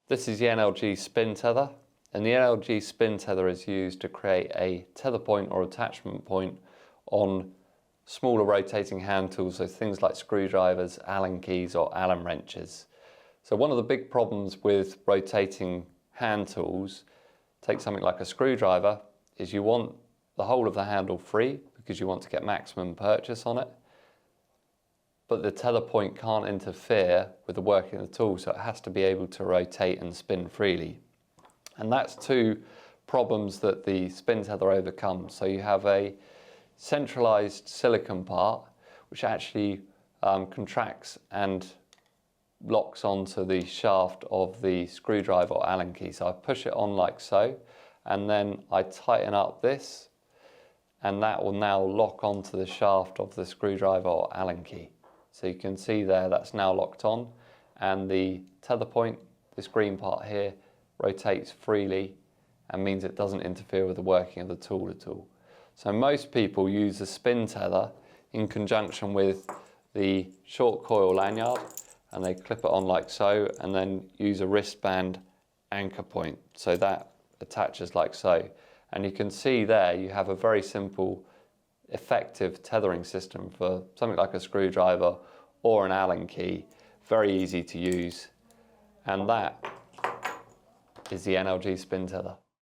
This is the NLG Spin Tether, and the NLG Spin Tether is used to create a tether point or attachment point on smaller rotating hand tools, so things like screwdrivers, Allen keys or Allen wrenches. So one of the big problems with rotating hand tools, take something like a screwdriver, is you want the whole of the handle free because you want to get maximum purchase on it. But the tether point can't interfere with the working of the tool, so it has to be able to rotate and spin freely. And that's two problems that the spin tether overcomes. So you have a centralized silicon part, which actually contracts and locks onto the shaft of the screwdriver or Allen key. So I push it on like so, and then I tighten up this, and that will now lock onto the shaft of the screwdriver or Allen key. So you can see there that's now locked on, and the tether point, this green part here, rotates freely and means it doesn't interfere with the working of the tool at all. So most people use the spin tether in conjunction with the short coil lanyard, and they clip it on like so and then use a wristband anchor point. So that attaches like so. And you can see there you have a very simple effective tethering system for something like a screwdriver or an Allen key. Very easy to use, and that is the NLG Spin Tether.